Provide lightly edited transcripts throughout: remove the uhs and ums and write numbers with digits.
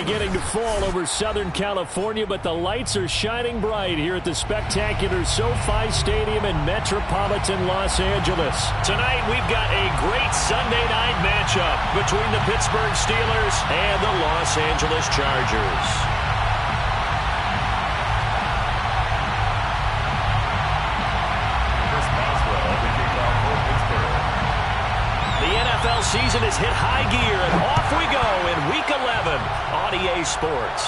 beginning to fall over Southern California, but the lights are shining bright here at the spectacular SoFi Stadium in metropolitan Los Angeles. Tonight, we've got a great Sunday night matchup between the Pittsburgh Steelers and the Los Angeles Chargers. NFL season has hit high gear, and off we go in Week 11 on EA Sports.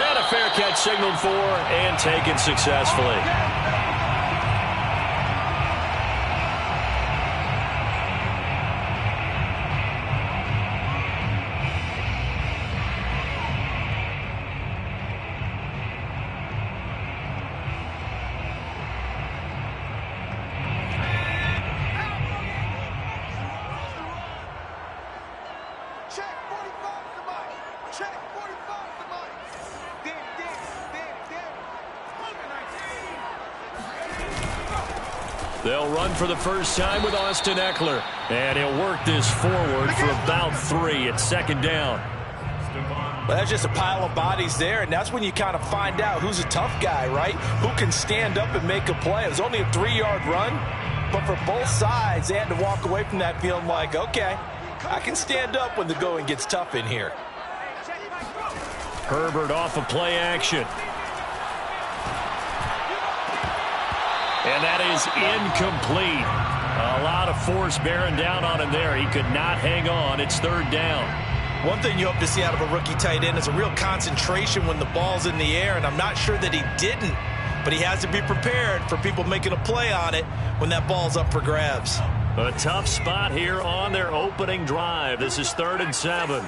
And a fair catch signaled for and taken successfully. They'll run for the first time with Austin Eckler. And he'll work this forward for about 3 at second down. Well, that's just a pile of bodies there, and that's when you kind of find out who's a tough guy, right? Who can stand up and make a play. It was only a 3-yard run, but for both sides, they had to walk away from that feeling like, okay, I can stand up when the going gets tough in here. Herbert off of play action. And that is incomplete. A lot of force bearing down on him there. He could not hang on. It's third down. One thing you hope to see out of a rookie tight end is a real concentration when the ball's in the air, and I'm not sure that he didn't, but he has to be prepared for people making a play on it when that ball's up for grabs. A tough spot here on their opening drive. This is 3rd and 7.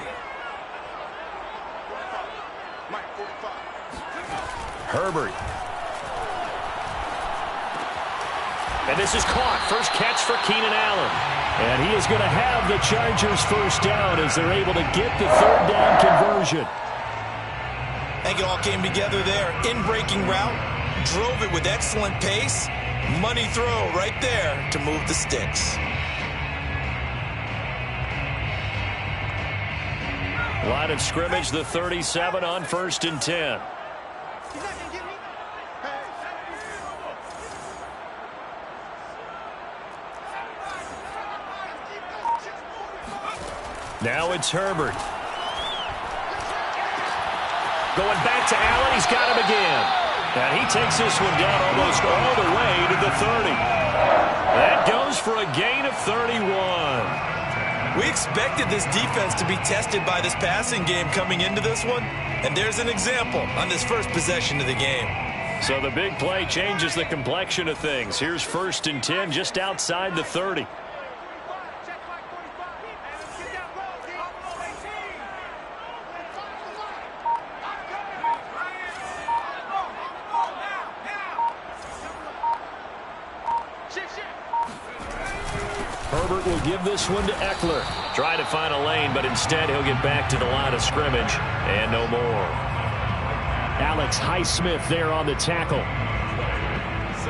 Herbert. And this is caught. First catch for Keenan Allen. And he is going to have the Chargers first down as they're able to get the third down conversion. I think it all came together there. In-breaking route. Drove it with excellent pace. Money throw right there to move the sticks. Line of scrimmage, the 37 on 1st and 10. Now it's Herbert. Going back to Allen. He's got him again. And he takes this one down almost all the way to the 30. That goes for a gain of 31. We expected this defense to be tested by this passing game coming into this one. And there's an example on this first possession of the game. So the big play changes the complexion of things. Here's 1st and 10 just outside the 30. Herbert will give this one to Eckler. Try to find a lane, but instead he'll get back to the line of scrimmage. And no more. Alex Highsmith there on the tackle. 2nd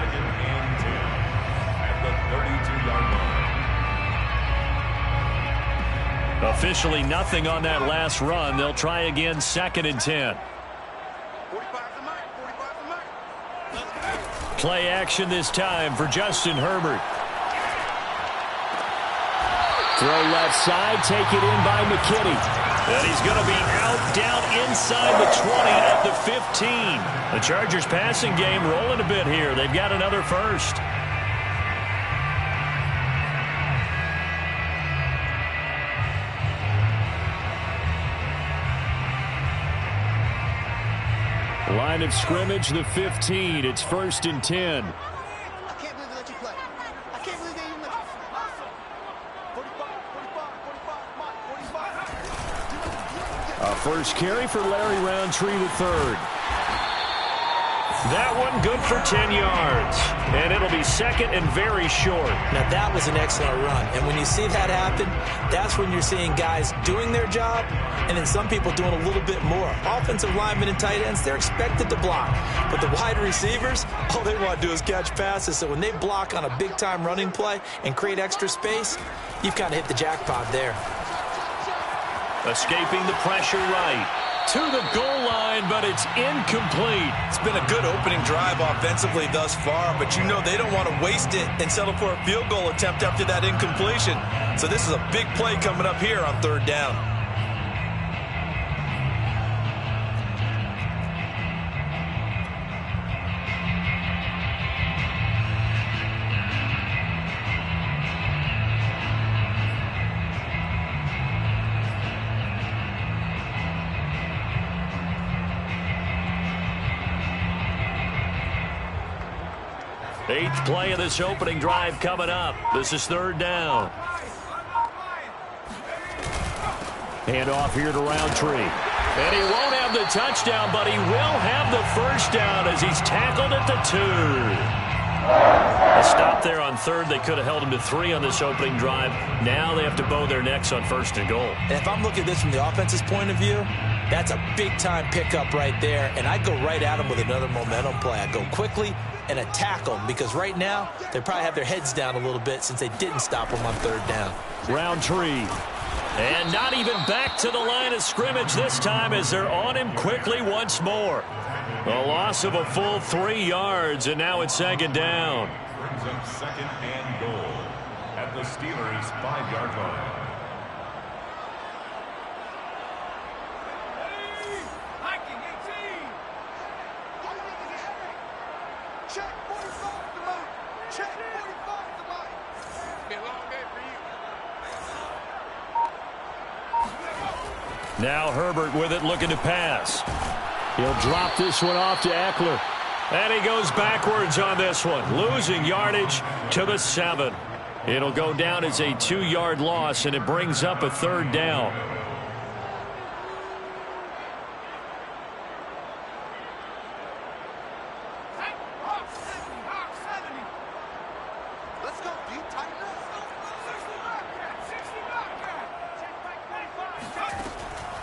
and 10 at the 32-yard line. Officially nothing on that last run. They'll try again 2nd and 10. Play action this time for Justin Herbert. Throw left side, take it in by McKinney. And he's going to be out down inside the 20 at the 15. The Chargers passing game rolling a bit here. They've got another first. Line of scrimmage, the 15. It's 1st and 10. First carry for Larry Roundtree III. That one good for 10 yards. And it'll be 2nd and very short. Now that was an excellent run. And when you see that happen, that's when you're seeing guys doing their job and then some people doing a little bit more. Offensive linemen and tight ends, they're expected to block. But the wide receivers, all they want to do is catch passes. So when they block on a big-time running play and create extra space, you've kind of hit the jackpot there. Escaping the pressure right. to the goal line, but it's incomplete. It's been a good opening drive offensively thus far, but you know they don't want to waste it and settle for a field goal attempt after that incompletion. So this is a big play coming up here on third down. Eighth play of this opening drive coming up. This is third down. Hand off here to Roundtree. And he won't have the touchdown, but he will have the first down as he's tackled at the 2. A stop there on third. They could have held him to 3 on this opening drive. Now they have to bow their necks on first and goal. And if I'm looking at this from the offense's point of view, that's a big-time pickup right there. And I go right at him with another momentum play. I go quickly and attack them because right now they probably have their heads down a little bit since they didn't stop them on third down. Roundtree. And not even back to the line of scrimmage this time as they're on him quickly once more. A loss of a full 3 yards, and now it's second down. Brings up second and goal at the Steelers' 5-yard line. Now Herbert with it, looking to pass. He'll drop this one off to Eckler. And he goes backwards on this one, losing yardage to the 7. It'll go down as a 2-yard loss, and it brings up a third down.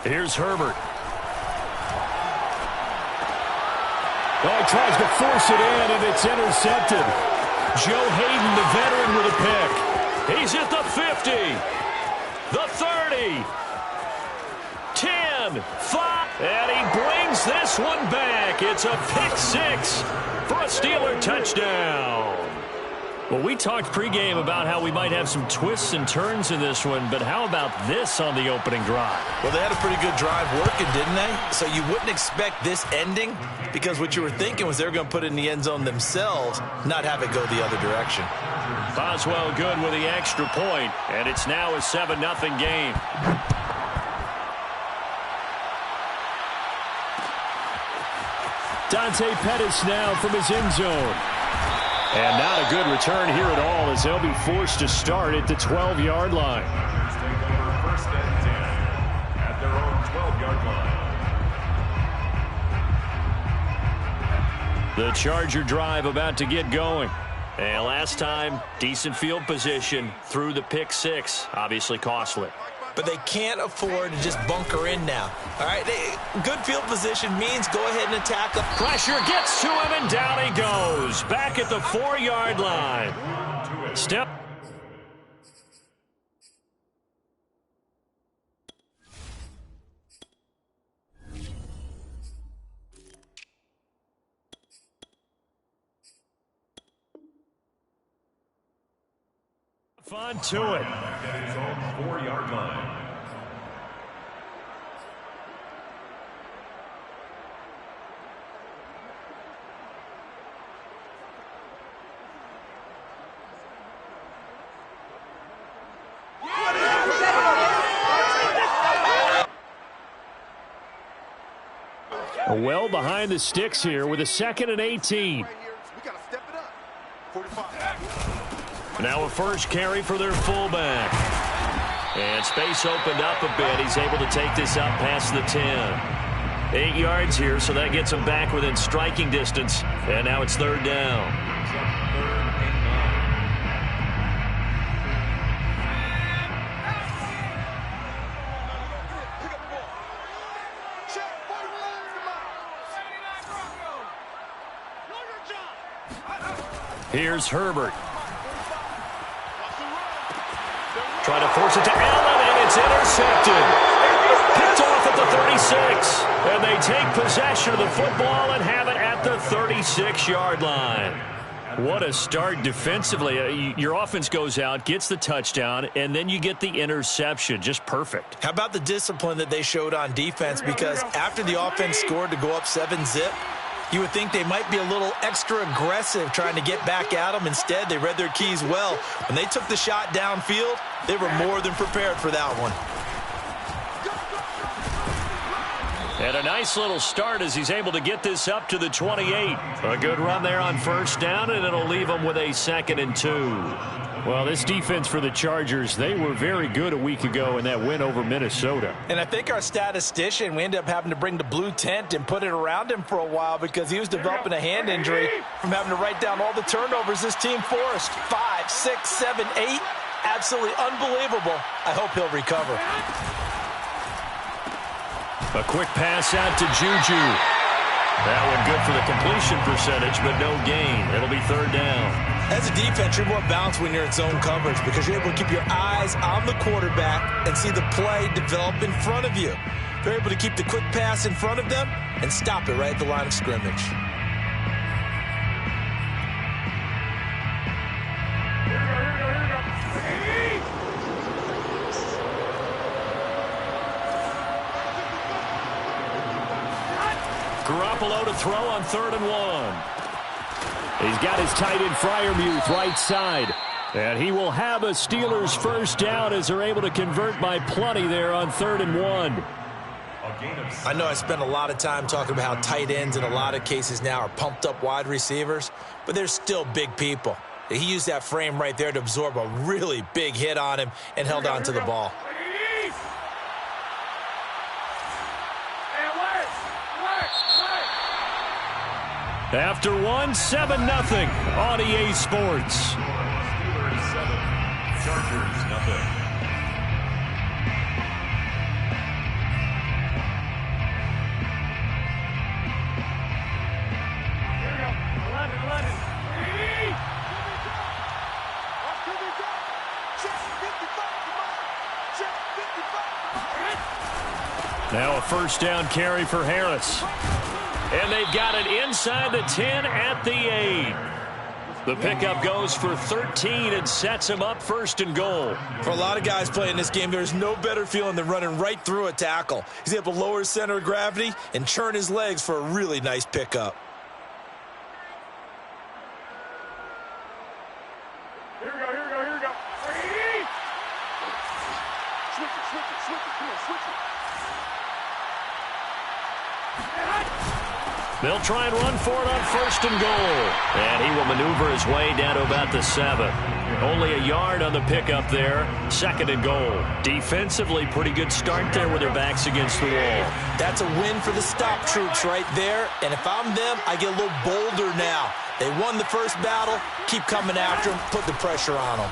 Here's Herbert. Oh, he tries to force it in, and it's intercepted. Joe Hayden, the veteran, with a pick. He's at the 50, the 30, 10, 5, and he brings this one back. It's a pick 6 for a Steeler touchdown. Well, we talked pregame about how we might have some twists and turns in this one, but how about this on the opening drive? Well, they had a pretty good drive working, didn't they? So you wouldn't expect this ending because what you were thinking was they were going to put it in the end zone themselves, not have it go the other direction. Boswell good with the extra point, and it's now a 7-0 game. Dante Pettis now from his end zone. And not a good return here at all as they'll be forced to start at the 12-yard line. Take over first and 10 at their own 12-yard line. The Charger drive about to get going. And last time, decent field position through the pick 6. Obviously costly. But they can't afford to just bunker in now. All right, good field position means go ahead and attack them. Pressure gets to him, and down he goes. Back at the 4-yard line. Step. On to it. At his own 4-yard line. Well behind the sticks here with a 2nd and 18. Now a first carry for their fullback. And space opened up a bit. He's able to take this out past the 10. 8 yards here, so that gets him back within striking distance. And now it's third down. Here's Herbert. Trying to force it to Allen, and it's intercepted. Picked off at the 36. And they take possession of the football and have it at the 36-yard line. What a start defensively. Your offense goes out, gets the touchdown, and then you get the interception. Just perfect. How about the discipline that they showed on defense? Because after the offense scored to go up 7-zip, you would think they might be a little extra aggressive trying to get back at them. Instead, they read their keys well. When they took the shot downfield, they were more than prepared for that one. And a nice little start as he's able to get this up to the 28. A good run there on first down, and it'll leave him with a 2nd and 2. Well, this defense for the Chargers, they were very good a week ago in that win over Minnesota. And I think our statistician, we ended up having to bring the blue tent and put it around him for a while because he was developing a hand injury from having to write down all the turnovers this team forced. 5, 6, 7, 8. Absolutely unbelievable. I hope he'll recover. A quick pass out to Juju. That one good for the completion percentage, but no gain. It'll be 3rd down. As a defense, you're more balanced when you're in zone coverage because you're able to keep your eyes on the quarterback and see the play develop in front of you. You're able to keep the quick pass in front of them and stop it right at the line of scrimmage. Garoppolo to throw on 3rd and 1. He's got his tight end Freiermuth right side. And he will have a Steelers first down as they're able to convert by plenty there on 3rd and 1. I know I spent a lot of time talking about how tight ends in a lot of cases now are pumped up wide receivers, but they're still big people. He used that frame right there to absorb a really big hit on him and held on to the ball. After 7-0 on EA Sports. Steelers 7, Chargers 0. Now a first down carry for Harris. And they've got it inside the 10 at the 8. The pickup goes for 13 and sets him up 1st and goal. For a lot of guys playing this game, there's no better feeling than running right through a tackle. He's able to lower his center of gravity and churn his legs for a really nice pickup. Here we go. Switch it. Come on, switch it. They'll try and run for it on 1st and goal. And he will maneuver his way down to about the 7. Only a yard on the pickup there. 2nd and goal. Defensively, pretty good start there with their backs against the wall. That's a win for the stop troops right there. And if I'm them, I get a little bolder now. They won the first battle. Keep coming after them. Put the pressure on them.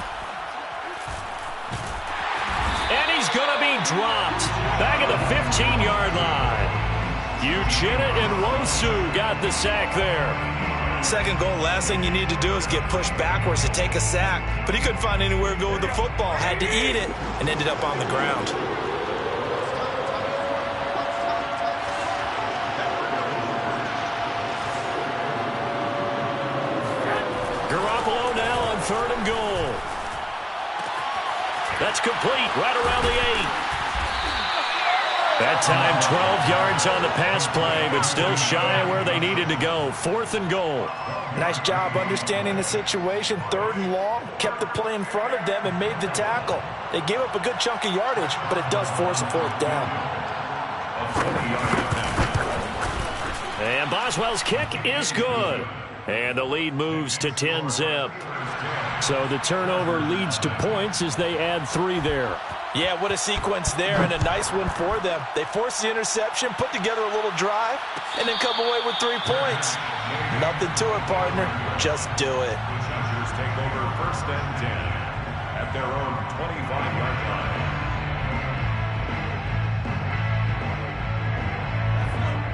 And he's going to be dropped. Back at the 15-yard line. Uchenna and Nwosu got the sack there. 2nd goal, last thing you need to do is get pushed backwards to take a sack. But he couldn't find anywhere to go with the football. Had to eat it and ended up on the ground. Garoppolo now on 3rd and goal. That's complete right around the 8. That time 12 yards on the pass play, but still shy of where they needed to go. 4th and goal. Nice job understanding the situation. 3rd and long, kept the play in front of them and made the tackle. They gave up a good chunk of yardage, but it does force a 4th down. And Boswell's kick is good. And the lead moves to 10-zip. So the turnover leads to points as they add 3 there. Yeah, what a sequence there, and a nice one for them. They forced the interception, put together a little drive, and then come away with 3 points. Nothing to it, partner. Just do it. Chargers take over 1st and 10 at their own 25-yard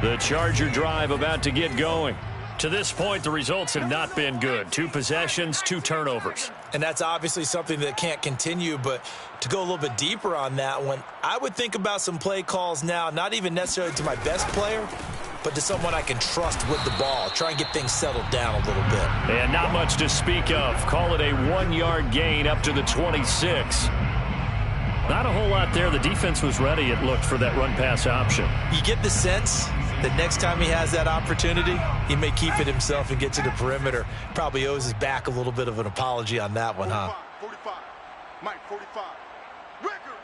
line. The Charger drive about to get going. To this point, the results have not been good. 2 possessions, 2 turnovers. And that's obviously something that can't continue, but to go a little bit deeper on that one, I would think about some play calls now, not even necessarily to my best player, but to someone I can trust with the ball. Try and get things settled down a little bit. And not much to speak of. Call it a 1-yard gain up to the 26. Not a whole lot there. The defense was ready, it looked, for that run-pass option. You get the sense that next time he has that opportunity, he may keep it himself and get to the perimeter. Probably owes his back a little bit of an apology on that one, huh? 45. Mike, 45. Record.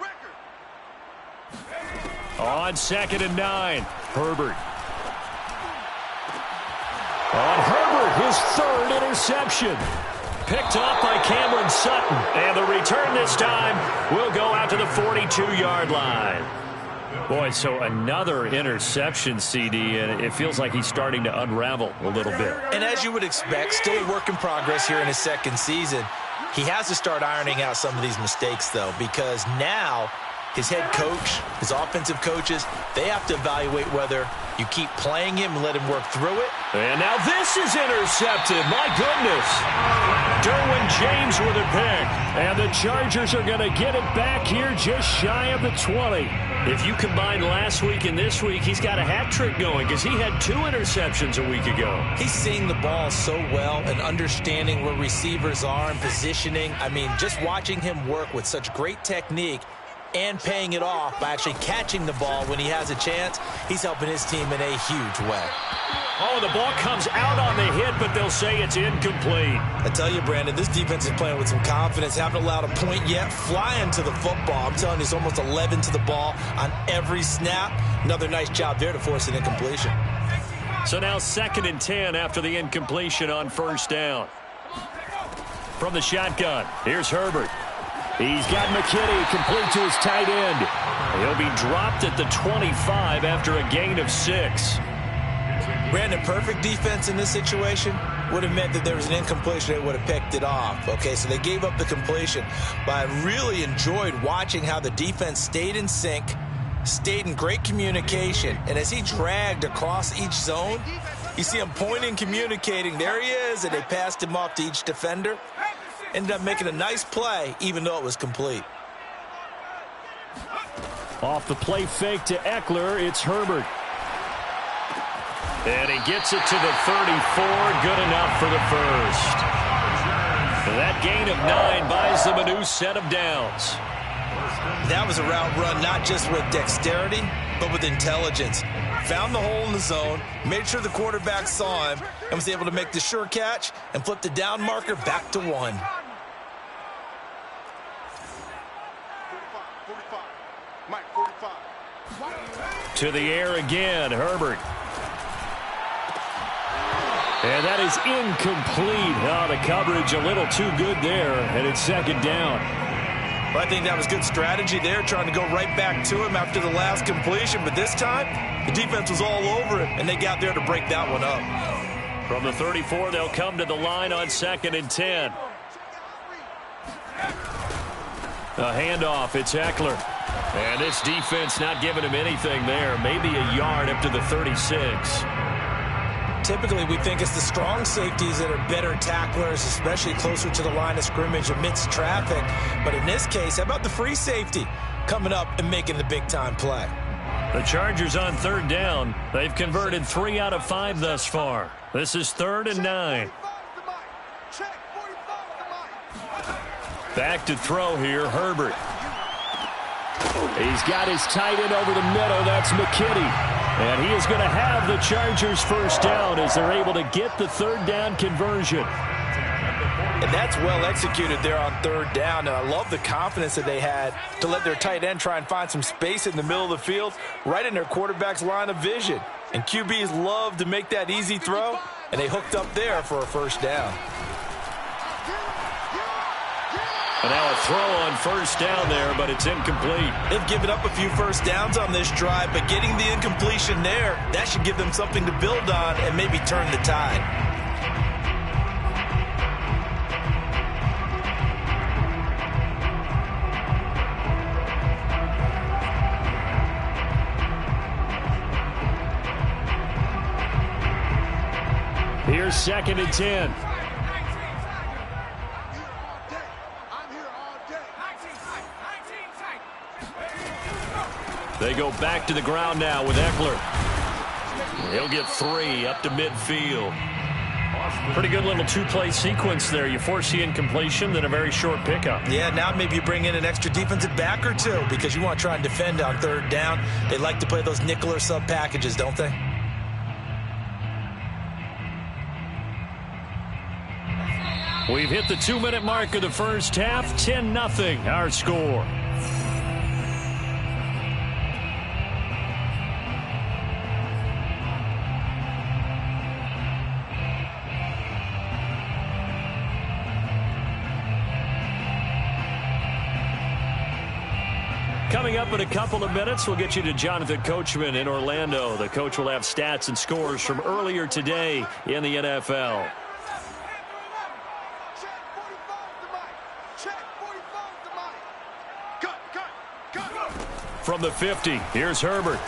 On 2nd and 9, Herbert. On Herbert, his 3rd interception. Picked off by Cameron Sutton. And the return this time will go out to the 42-yard line. Boy, so another interception, CD, and it feels like he's starting to unravel a little bit. And as you would expect, still a work in progress here in his 2nd season. He has to start ironing out some of these mistakes, though, because now his head coach, his offensive coaches, they have to evaluate whether you keep playing him and let him work through it. And now this is intercepted. My goodness. Derwin James with a pick. And the Chargers are going to get it back here just shy of the 20. If you combine last week and this week, he's got a hat trick going because he had 2 interceptions a week ago. He's seeing the ball so well and understanding where receivers are and positioning. I mean, just watching him work with such great technique and paying it off by actually catching the ball when he has a chance, he's helping his team in a huge way. Oh, the ball comes out on the hit, but they'll say it's incomplete. I tell you, Brandon, this defense is playing with some confidence. Haven't allowed a point yet. Flying to the football. I'm telling you, it's almost 11 to the ball on every snap. Another nice job there to force an incompletion. So now 2nd and 10 after the incompletion on 1st down. From the shotgun, here's Herbert. He's got McKinney complete to his tight end. He'll be dropped at the 25 after a gain of 6. Brandon, perfect defense in this situation would have meant that there was an incompletion. They would have picked it off. Okay, so they gave up the completion. But I really enjoyed watching how the defense stayed in sync, stayed in great communication. And as he dragged across each zone, you see him pointing, communicating. There he is, and they passed him off to each defender. Ended up making a nice play, even though it was complete. Off the play fake to Eckler, it's Herbert. And he gets it to the 34, good enough for the 1st. That gain of 9 buys them a new set of downs. That was a route run not just with dexterity, but with intelligence. Found the hole in the zone, made sure the quarterback saw him, and was able to make the sure catch and flip the down marker back to 1. 45. Mike, 45. To the air again, Herbert. And that is incomplete. Oh, the coverage a little too good there, and it's 2nd down. Well, I think that was good strategy there, trying to go right back to him after the last completion. But this time, the defense was all over it, and they got there to break that one up. From the 34, they'll come to the line on 2nd and 10. A handoff, it's Eckler. And this defense not giving him anything there. Maybe a yard up to the 36. Typically, we think it's the strong safeties that are better tacklers, especially closer to the line of scrimmage amidst traffic. But in this case, how about the free safety coming up and making the big-time play? The Chargers on 3rd down. They've converted 3 out of 5 thus far. This is 3rd and 9. Back to throw here, Herbert. He's got his tight end over the middle. That's McKinney. And he is going to have the Chargers 1st down as they're able to get the 3rd down conversion. And that's well executed there on 3rd down. And I love the confidence that they had to let their tight end try and find some space in the middle of the field, right in their quarterback's line of vision. And QBs love to make that easy throw, and they hooked up there for a 1st down. And now a throw on 1st down there, but it's incomplete. They've given up a few 1st downs on this drive, but getting the incompletion there, that should give them something to build on and maybe turn the tide. Here's 2nd and 10. They go back to the ground now with Eckler. He'll get 3 up to midfield. Pretty good little two-play sequence there. You force the incompletion, then a very short pickup. Yeah, now maybe you bring in an extra defensive back or two because you want to try and defend on 3rd down. They like to play those nickel or sub packages, don't they? We've hit the 2-minute mark of the first half. 10-0 our score. Coming up in a couple of minutes, we'll get you to Jonathan Coachman in Orlando. The coach will have stats and scores from earlier today in the NFL. From the 50, here's Herbert.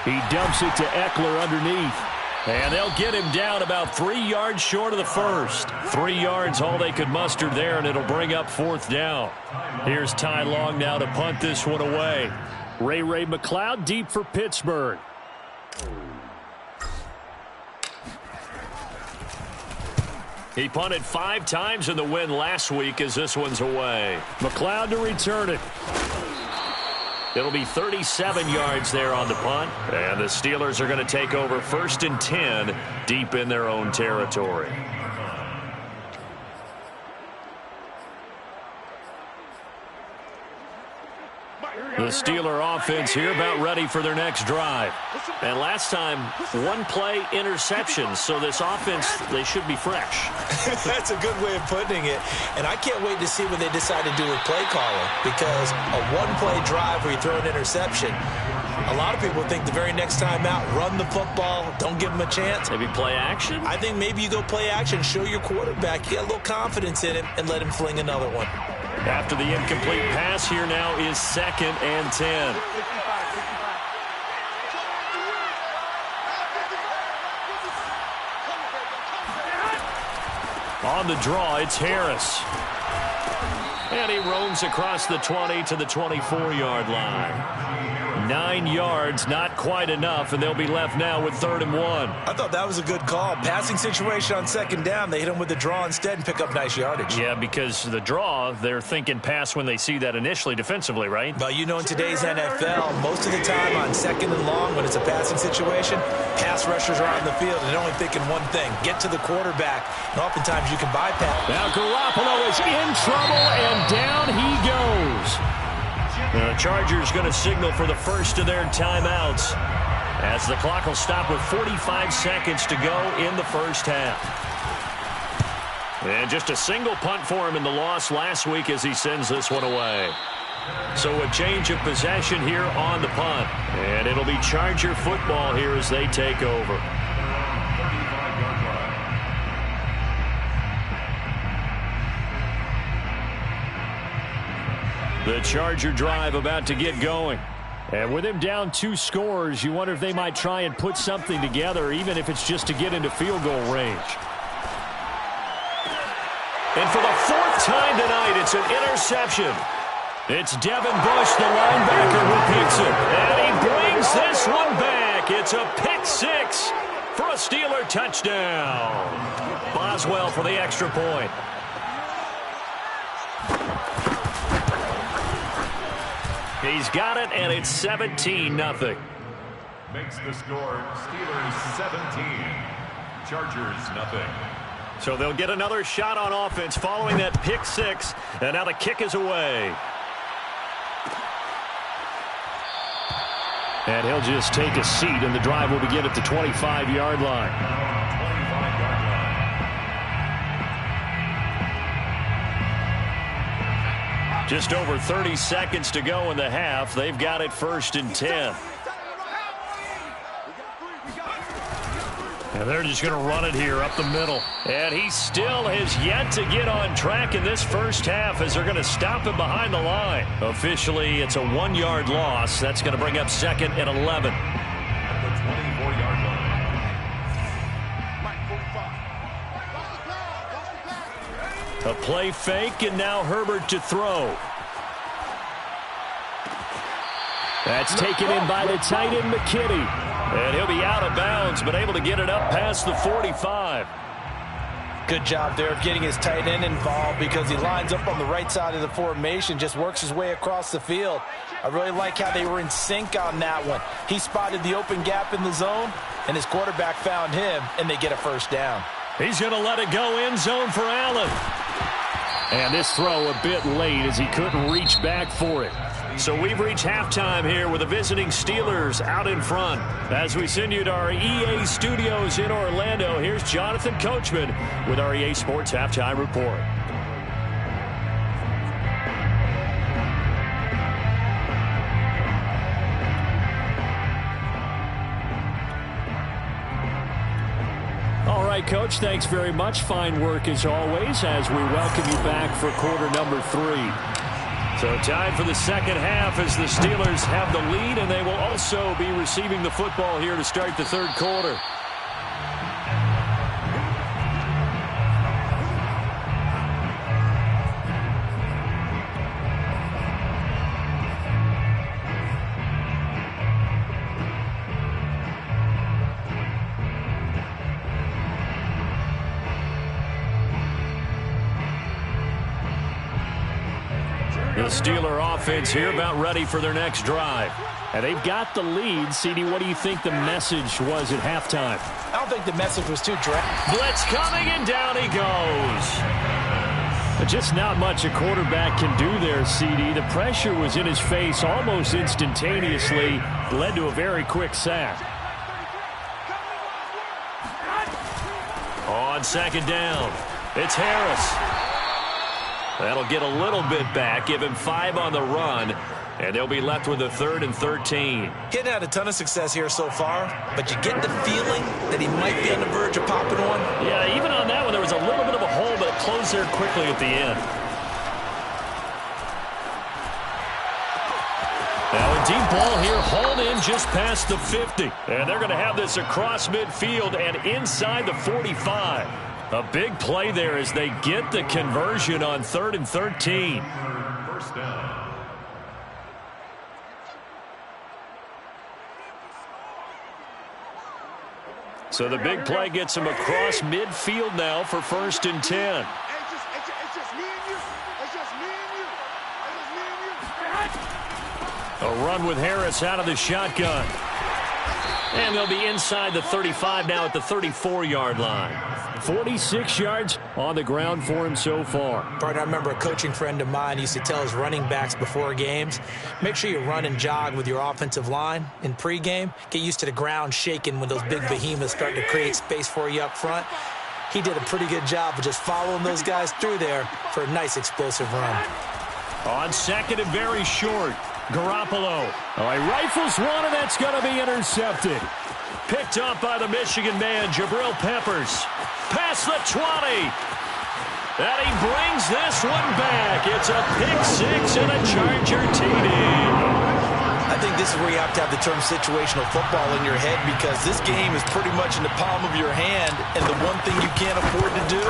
He dumps it to Eckler underneath. And they'll get him down about 3 yards short of the first. 3 yards all they could muster there, and it'll bring up 4th down. Here's Ty Long now to punt this one away. Ray McLeod deep for Pittsburgh. He punted 5 times in the win last week as this one's away. McLeod to return it. It'll be 37 yards there on the punt. And the Steelers are going to take over 1st and 10 deep in their own territory. The Steeler offense here about ready for their next drive. And last time, 1-play interception. So this offense, they should be fresh. That's a good way of putting it. And I can't wait to see what they decide to do with play calling. Because a 1-play drive where you throw an interception, a lot of people think the very next time out, run the football, don't give them a chance. Maybe play action? I think maybe you go play action, show your quarterback, get a little confidence in him, and let him fling another one. After the incomplete pass, here now is 2nd and 10. On the draw, it's Harris. And he roams across the 20 to the 24-yard line. 9 yards, not quite enough, and they'll be left now with 3rd and 1. I thought that was a good call. Passing situation on 2nd down. They hit him with the draw instead and pick up nice yardage. Yeah, because the draw, they're thinking pass when they see that initially defensively, right? Well, you know, in today's NFL, most of the time on 2nd and long, when it's a passing situation, pass rushers are on the field, and they're only thinking one thing, get to the quarterback. And oftentimes you can bypass. Now Garoppolo is in trouble, and down he goes. The Chargers going to signal for the first of their timeouts as the clock will stop with 45 seconds to go in the first half. And just a single punt for him in the loss last week as he sends this one away. So a change of possession here on the punt. And it'll be Charger football here as they take over. The Charger drive about to get going. And with him down 2 scores, you wonder if they might try and put something together, even if it's just to get into field goal range. And for the 4th time tonight, it's an interception. It's Devin Bush, the linebacker, who picks it. And he brings this one back. It's a pick 6 for a Steeler touchdown. Boswell for the extra point. He's got it, and it's 17-0. Makes the score Steelers 17, Chargers nothing. So they'll get another shot on offense following that pick 6, and now the kick is away. And he'll just take a seat, and the drive will begin at the 25-yard line. Just over 30 seconds to go in the half. They've got it 1st and 10. And they're just going to run it here up the middle. And he still has yet to get on track in this first half as they're going to stop him behind the line. Officially, it's a 1-yard loss. That's going to bring up 2nd and 11. At the 24-yard line. A play fake, and now Herbert to throw. That's taken in by the tight end, McKinney. And he'll be out of bounds, but able to get it up past the 45. Good job there of getting his tight end involved because he lines up on the right side of the formation, just works his way across the field. I really like how they were in sync on that one. He spotted the open gap in the zone, and his quarterback found him, and they get a first down. He's going to let it go end zone for Allen. And this throw a bit late as he couldn't reach back for it. So we've reached halftime here with the visiting Steelers out in front. As we send you to our EA studios in Orlando, here's Jonathan Coachman with our EA Sports Halftime Report. All right, Coach, thanks very much. Fine work as always as we welcome you back for quarter number 3. So time for the second half as the Steelers have the lead, and they will also be receiving the football here to start the third quarter. The Steeler offense here about ready for their next drive. And they've got the lead. CD, what do you think the message was at halftime? I don't think the message was too direct. Blitz coming, and down he goes. But just not much a quarterback can do there, CD. The pressure was in his face almost instantaneously. Led to a very quick sack. On second down, it's Harris. That'll get a little bit back, give him 5 on the run, and they'll be left with a 3rd and 13. Getting had a ton of success here so far, but you get the feeling that he might be on the verge of popping one. Yeah, even on that one, there was a little bit of a hole, but it closed there quickly at the end. Now a deep ball here, hauled in just past the 50. And they're going to have this across midfield and inside the 45. A big play there as they get the conversion on 3rd and 13. First down. So the big play gets him across midfield now for 1st and 10. It's just me and you. It's just me and you. It's just me and you. A run with Harris out of the shotgun. And they'll be inside the 35 now at the 34-yard line. 46 yards on the ground for him so far. Partner, I remember a coaching friend of mine used to tell his running backs before games, make sure you run and jog with your offensive line in pregame. Get used to the ground shaking when those big behemoths start to create space for you up front. He did a pretty good job of just following those guys through there for a nice explosive run. On second and very short, Garoppolo. Oh, he rifles one, and that's going to be intercepted. Picked up by the Michigan man, Jabril Peppers. Past the 20. And he brings this one back. It's a pick 6 and a Charger TD. I think this is where you have to have the term situational football in your head because this game is pretty much in the palm of your hand, and the one thing you can't afford to do,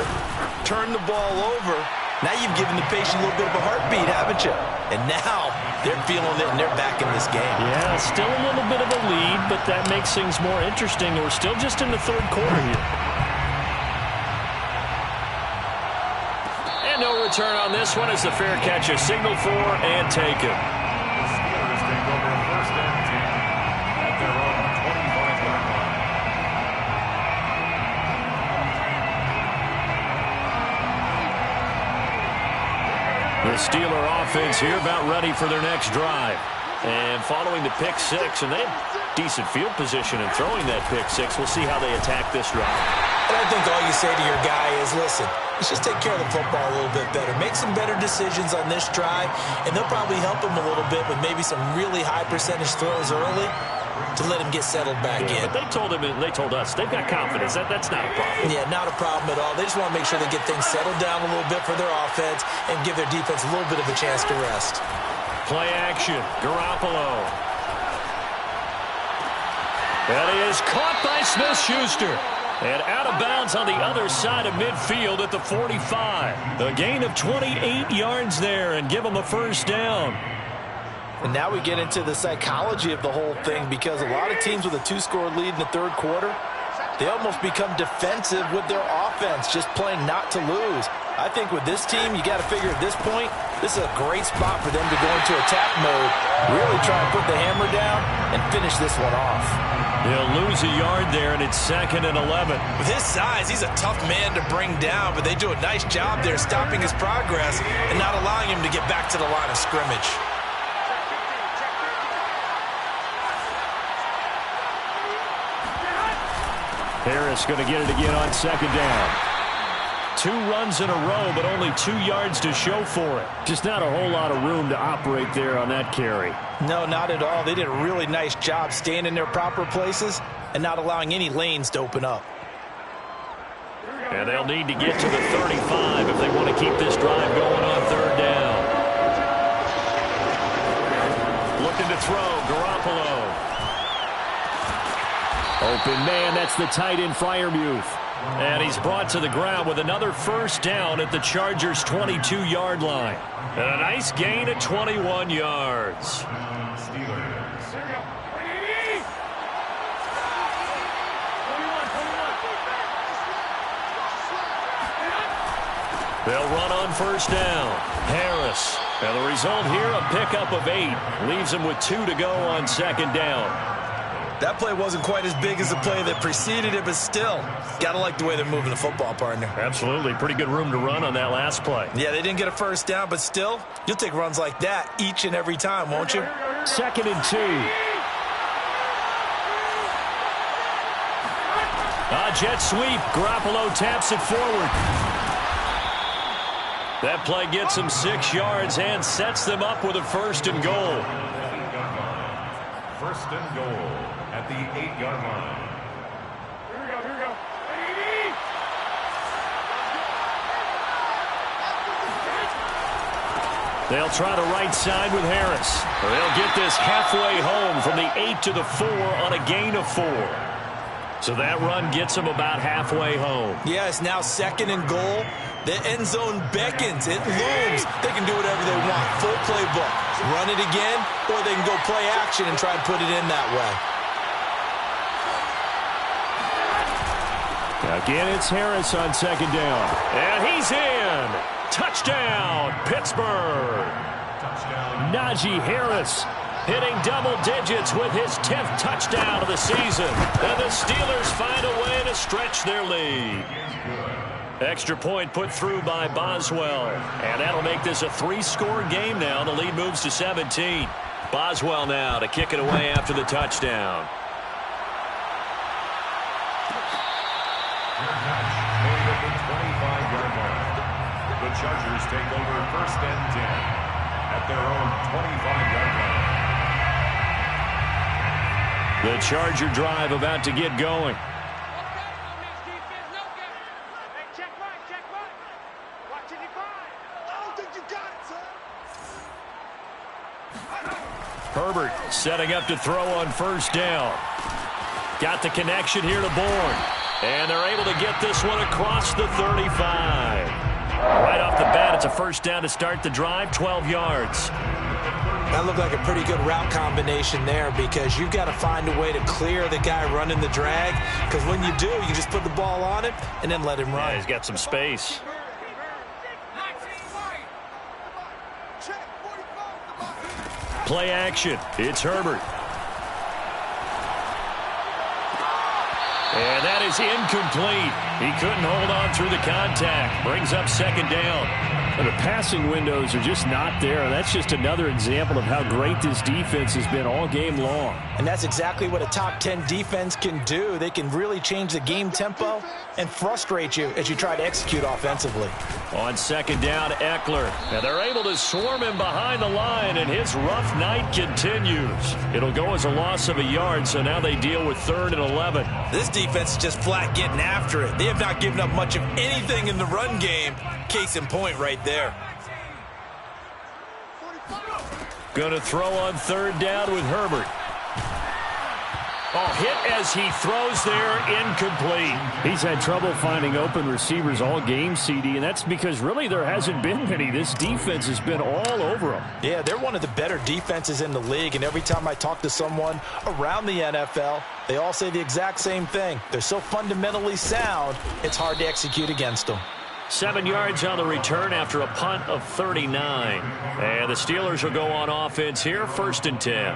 turn the ball over. Now you've given the patient a little bit of a heartbeat, haven't you? And now they're feeling it, and they're back in this game. Yeah, still a little bit of a lead, but that makes things more interesting. We're still just in the third quarter here. And no return on this one as the fair catch is signaled for and taken. The Steelers take over 1st and 10 at their own 25-yard line. The Steeler offense here about ready for their next drive. And following the pick 6, and they have decent field position in throwing that pick 6. We'll see how they attack this drive. And I think all you say to your guy is, listen, let's just take care of the football a little bit better. Make some better decisions on this drive, and they'll probably help him a little bit with maybe some really high percentage throws early to let him get settled back in. But they told us they've got confidence. That's not a problem. Yeah, not a problem at all. They just want to make sure they get things settled down a little bit for their offense and give their defense a little bit of a chance to rest. Play action, Garoppolo. That is caught by Smith-Schuster. And out of bounds on the other side of midfield at the 45. A gain of 28 yards there and give them a first down. And now we get into the psychology of the whole thing, because a lot of teams with a 2-score lead in the third quarter, they almost become defensive with their offense, just playing not to lose. I think with this team, you got to figure at this point, this is a great spot for them to go into attack mode, really try and put the hammer down and finish this one off. They'll lose a yard there, and it's 2nd and 11. With his size, he's a tough man to bring down, but they do a nice job there stopping his progress and not allowing him to get back to the line of scrimmage. Harris going to get it again on 2nd down. 2 runs in a row, but only 2 yards to show for it. Just not a whole lot of room to operate there on that carry. No, not at all. They did a really nice job staying in their proper places and not allowing any lanes to open up. And they'll need to get to the 35 if they want to keep this drive going on 3rd down. Looking to throw, Garoppolo. Open man, that's the tight end, Freiermuth. And he's brought to the ground with another 1st down at the Chargers' 22-yard line. And a nice gain of 21 yards. They'll run on 1st down. Harris. And the result here, a pickup of 8. Leaves him with 2 to go on 2nd down. That play wasn't quite as big as the play that preceded it, but still, got to like the way they're moving the football, partner. Absolutely. Pretty good room to run on that last play. Yeah, they didn't get a 1st down, but still, you'll take runs like that each and every time, won't you? 2nd and 2. Jet sweep. Garoppolo taps it forward. That play gets him 6 yards and sets them up with a 1st and goal. 1st and goal at the 8-yard line. Here we go. They'll try the right side with Harris. They'll get this halfway home from the 8 to the 4 on a gain of 4. So that run gets them about halfway home. Yeah, it's now 2nd and goal. The end zone beckons. It looms. They can do whatever they want. Full playbook. Run it again, or they can go play action and try and put it in that way. Again, it's Harris on 2nd down. And he's in. Touchdown, Pittsburgh. Touchdown. Najee Harris hitting double digits with his 10th touchdown of the season. And the Steelers find a way to stretch their lead. Extra point put through by Boswell. And that'll make this a 3-score game now. The lead moves to 17. Boswell now to kick it away after the touchdown. Made at the 25-yard line. The Chargers take over 1st and 10 at their own 25-yard line. The Charger drive about to get going. Herbert setting up to throw on 1st down. Got the connection here to Bourne. And they're able to get this one across the 35. Right off the bat, it's a 1st down to start the drive, 12 yards. That looked like a pretty good route combination there, because you've got to find a way to clear the guy running the drag, because when you do, you just put the ball on him and then let him run. Yeah, he's got some space. Play action. It's Herbert. And that is incomplete. He couldn't hold on through the contact. Brings up 2nd down. And the passing windows are just not there. That's just another example of how great this defense has been all game long. And that's exactly what a top 10 defense can do. They can really change the game tempo and frustrate you as you try to execute offensively. On 2nd down, Eckler. And they're able to swarm him behind the line, and his rough night continues. It'll go as a loss of a yard, so now they deal with 3rd and 11. This defense is just flat getting after it. They have not given up much of anything in the run game. Case in point right there. Going to throw on 3rd down with Herbert. Oh, hit as he throws there, incomplete. He's had trouble finding open receivers all game, CD, and that's because really there hasn't been many. This defense has been all over them. Yeah, they're one of the better defenses in the league, and every time I talk to someone around the NFL, they all say the exact same thing. They're so fundamentally sound, it's hard to execute against them. 7 yards on the return after a punt of 39. And the Steelers will go on offense here, 1st and 10.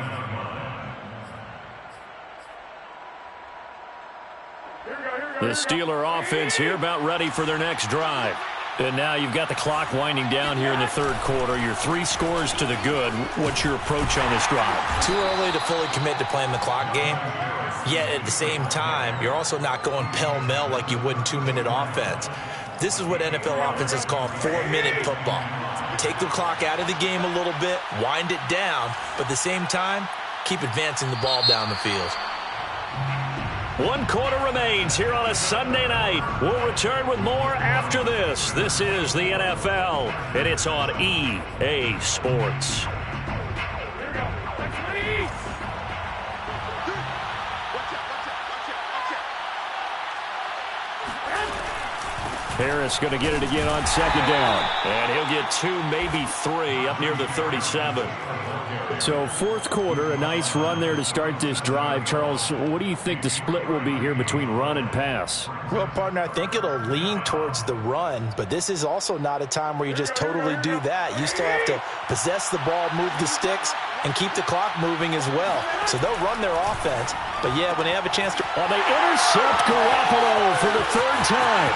The Steeler offense here about ready for their next drive. And now you've got the clock winding down here in the 3rd quarter. You're 3 scores to the good. What's your approach on this drive? Too early to fully commit to playing the clock game. Yet at the same time, you're also not going pell-mell like you would in 2-minute offense. This is what NFL offenses call 4-minute football. Take the clock out of the game a little bit, wind it down, but at the same time, keep advancing the ball down the field. 1 quarter remains here on a Sunday night. We'll return with more after this. This is the NFL, and it's on EA Sports. Harris going to get it again on 2nd down. And he'll get 2, maybe 3 up near the 37. So 4th quarter, a nice run there to start this drive. Charles, what do you think the split will be here between run and pass? Well, partner, I think it'll lean towards the run, but this is also not a time where you just totally do that. You still have to possess the ball, move the sticks, and keep the clock moving as well. So they'll run their offense, but yeah, when they have a chance to... Well, they intercept Garoppolo for the 3rd time.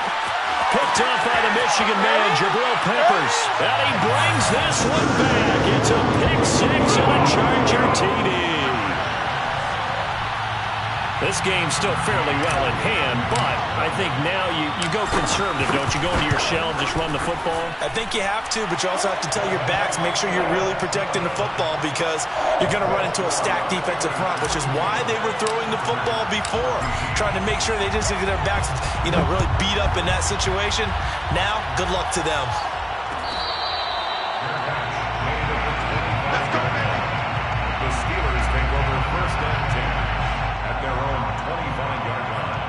Picked off by the Michigan man, Jabril Peppers. And he brings this one back. It's a pick 6 and a Charger TD. This game's still fairly well in hand, but I think now you go conservative, don't you? Go into your shell, just run the football? I think you have to, but you also have to tell your backs, make sure you're really protecting the football because you're going to run into a stacked defensive front, which is why they were throwing the football before, trying to make sure they just get their backs, really beat up in that situation. Now, good luck to them. The Steelers take over 1st and 10 at their own 25-yard line.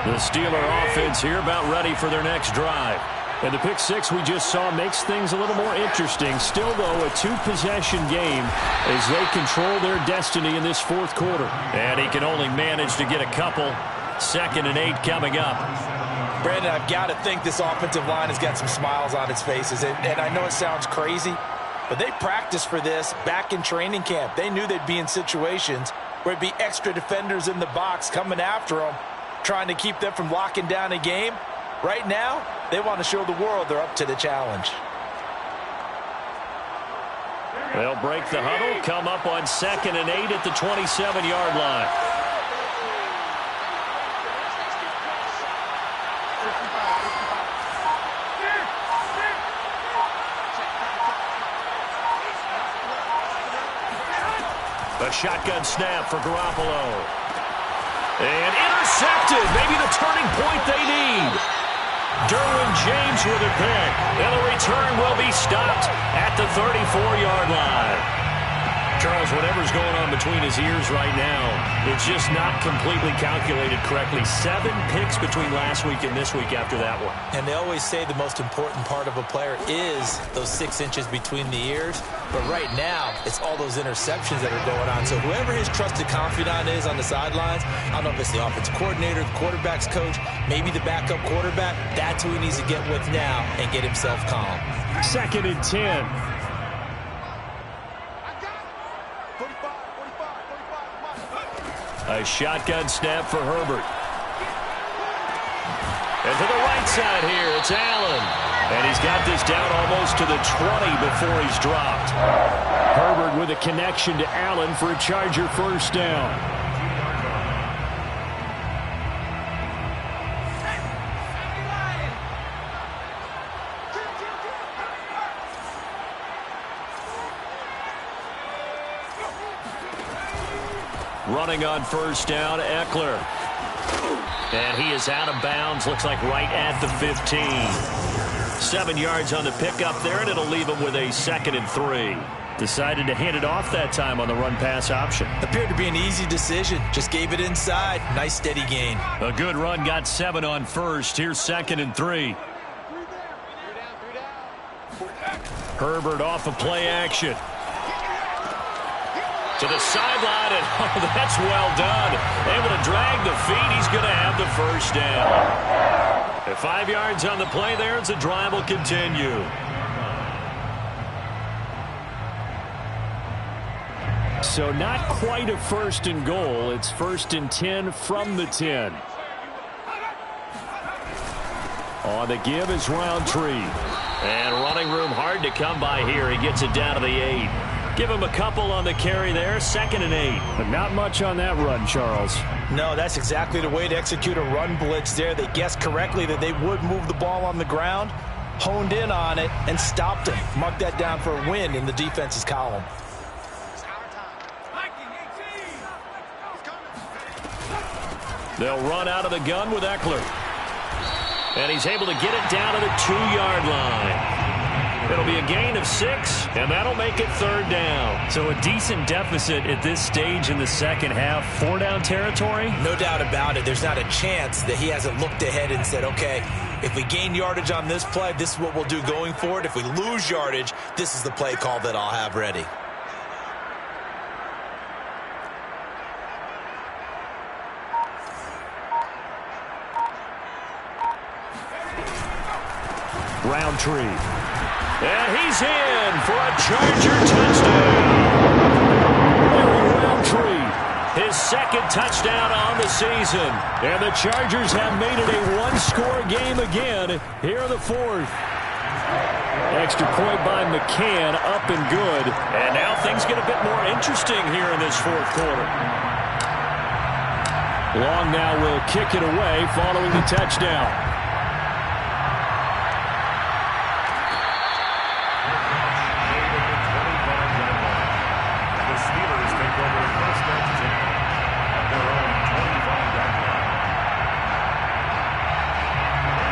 The Steeler offense here about ready for their next drive. And the pick 6 we just saw makes things a little more interesting. Still, though, a 2-possession game as they control their destiny in this 4th quarter. And he can only manage to get a couple. 2nd and 8 coming up. Brandon, I've got to think this offensive line has got some smiles on its faces. And I know it sounds crazy, but they practiced for this back in training camp. They knew they'd be in situations where it'd be extra defenders in the box coming after them, trying to keep them from locking down a game. Right now, they want to show the world they're up to the challenge. They'll break the huddle, come up on 2nd and 8 at the 27-yard line. A shotgun snap for Garoppolo. And intercepted. Maybe the turning point they need. Derwin James with a pick. And the return will be stopped at the 34-yard line. Charles, whatever's going on between his ears right now, it's just not completely calculated correctly. 7 picks between last week and this week after that one. And they always say the most important part of a player is those 6 inches between the ears. But right now, it's all those interceptions that are going on. So whoever his trusted confidant is on the sidelines, I don't know if it's the offensive coordinator, the quarterback's coach, maybe the backup quarterback, that's who he needs to get with now and get himself calm. 2nd and 10. A shotgun snap for Herbert. And to the right side here, it's Allen. And he's got this down almost to the 20 before he's dropped. Herbert with a connection to Allen for a Charger 1st down. Running on 1st down, Eckler. And he is out of bounds, looks like right at the 15. 7 yards on the pickup there, and it'll leave him with a 2nd and 3. Decided to hand it off that time on the run-pass option. Appeared to be an easy decision. Just gave it inside. Nice steady gain. A good run, got 7 on first. Here's 2nd and 3. Herbert off of play action. To the sideline, and oh, that's well done. Able to drag the feet. He's going to have the first down. At 5 yards on the play there, as the drive will continue. So not quite a 1st and goal. It's 1st and 10 from the 10. On the give is Roundtree. And running room hard to come by here. He gets it down to the 8. Give him a couple on the carry there. 2nd and 8. But not much on that run, Charles. No, that's exactly the way to execute a run blitz there. They guessed correctly that they would move the ball on the ground, honed in on it, and stopped him. Mark that down for a win in the defense's column. They'll run out of the gun with Eckler. And he's able to get it down to the 2-yard line. It'll be a gain of 6, and that'll make it 3rd down. So a decent deficit at this stage in the second half. 4-down territory? No doubt about it. There's not a chance that he hasn't looked ahead and said, okay, if we gain yardage on this play, this is what we'll do going forward. If we lose yardage, this is the play call that I'll have ready. Roundtree. And he's in for a Charger touchdown. Roundtree, his 2nd touchdown on the season. And the Chargers have made it a 1-score game again here in the 4th. Extra point by McCann, up and good. And now things get a bit more interesting here in this 4th quarter. Long now will kick it away following the touchdown.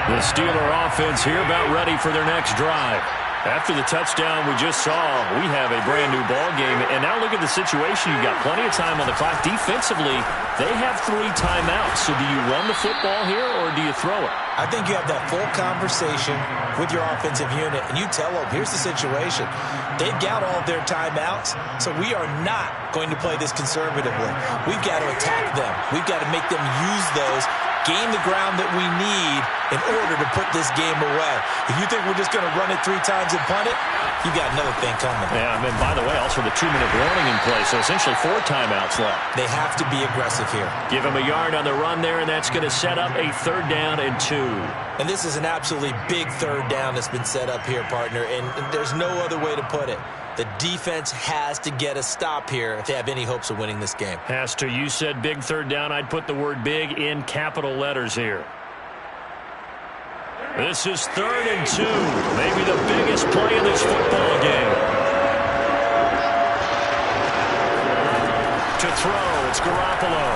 The Steeler offense here about ready for their next drive. After the touchdown we just saw, we have a brand new ball game. And now look at the situation. You've got plenty of time on the clock. Defensively, they have 3 timeouts. So do you run the football here or do you throw it? I think you have that full conversation with your offensive unit, and you tell them, here's the situation. They've got all of their timeouts, so we are not going to play this conservatively. We've got to attack them. We've got to make them use those, gain the ground that we need in order to put this game away. If you think we're just going to run it 3 times and punt it, you got another thing coming. Yeah, and by the way, also the 2-minute warning in play, so essentially 4 timeouts left. They have to be aggressive here. Give him a yard on the run there, and that's going to set up a 3rd down and 2. And this is an absolutely big 3rd down that's been set up here, partner, and there's no other way to put it. The defense has to get a stop here if they have any hopes of winning this game. Has to. You said big 3rd down. I'd put the word big in capital letters here. This is 3rd and 2. Maybe the biggest play in this football game. To throw, it's Garoppolo.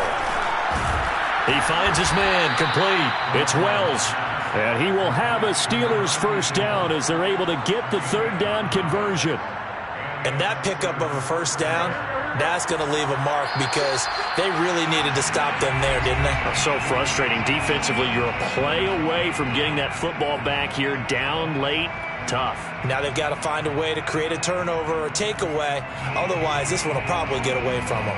He finds his man, complete. It's Wells. And he will have a Steelers 1st down as they're able to get the 3rd down conversion. And that pickup of a 1st down, that's going to leave a mark because they really needed to stop them there, didn't they? So frustrating. Defensively, you're a play away from getting that football back here. Down late, tough. Now they've got to find a way to create a turnover or takeaway. Otherwise, this one will probably get away from them.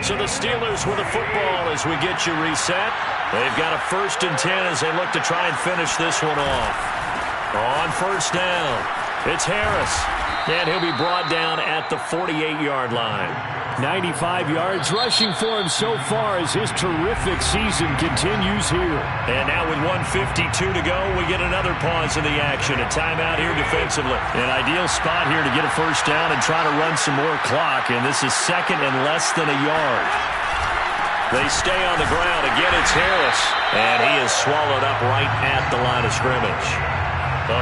So the Steelers with the football as we get you reset. They've got a 1st and 10 as they look to try and finish this one off. On 1st down, it's Harris. And he'll be brought down at the 48-yard line. 95 yards rushing for him so far as his terrific season continues here. And now with 1:52 to go, we get another pause in the action. A timeout here defensively. An ideal spot here to get a 1st down and try to run some more clock. And this is 2nd and less than a yard. They stay on the ground. Again, it's Harris. And he is swallowed up right at the line of scrimmage.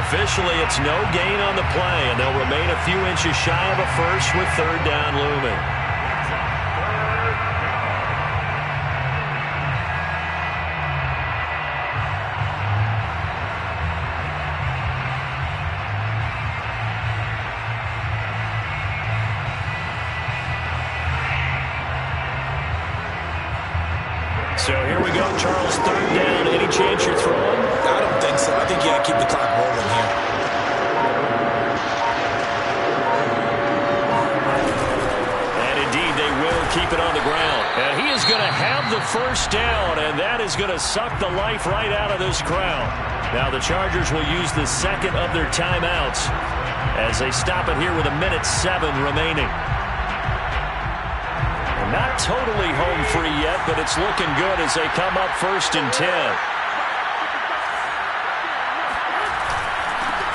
Officially, it's no gain on the play, and they'll remain a few inches shy of a first with third down looming. So here we go, Charles, third down. Any chance you're throwing? I don't think so. I think you got to keep the clock rolling here. And indeed, they will keep it on the ground. And he is going to have the first down, and that is going to suck the life right out of this crowd. Now the Chargers will use the second of their timeouts as they stop it here with 1:07 remaining. Not totally home free yet, but it's looking good as they come up 1st and 10.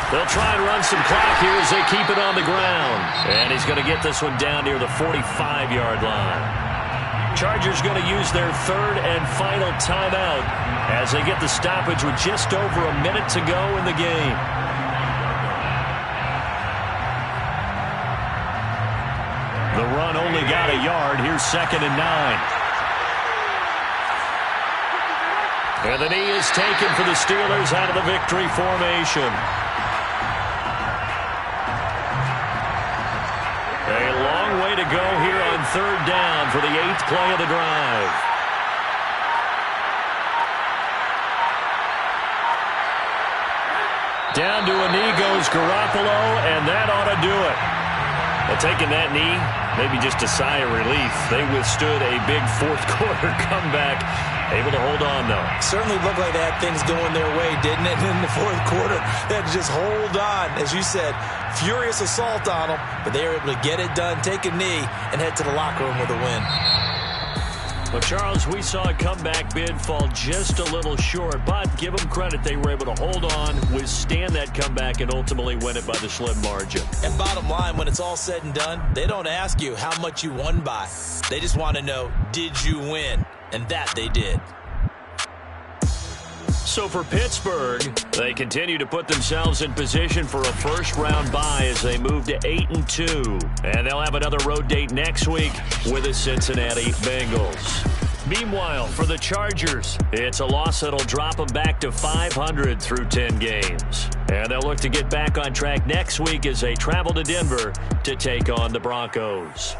They'll try and run some clock here as they keep it on the ground. And he's going to get this one down near the 45-yard line. Chargers going to use their third and final timeout as they get the stoppage with just over a minute to go in the game. The run only got a yard. Here's 2nd and 9. And the knee is taken for the Steelers out of the victory formation. A long way to go here on third down for the 8th play of the drive. Down to a knee goes Garoppolo, and that ought to do it. Well, taking that knee, maybe just a sigh of relief. They withstood a big fourth-quarter comeback. Able to hold on, though. Certainly looked like they had things going their way, didn't it? In the fourth quarter, they had to just hold on. As you said, furious assault on them, but they were able to get it done, take a knee, and head to the locker room with a win. Well, Charles, we saw a comeback bid fall just a little short, but give them credit. They were able to hold on, withstand that comeback, and ultimately win it by the slim margin. And bottom line, when it's all said and done, they don't ask you how much you won by. They just want to know, did you win? And that they did. So for Pittsburgh, they continue to put themselves in position for a first-round bye as they move to 8-2. And they'll have another road date next week with the Cincinnati Bengals. Meanwhile, for the Chargers, it's a loss that'll drop them back to 500 through 10 games. And they'll look to get back on track next week as they travel to Denver to take on the Broncos.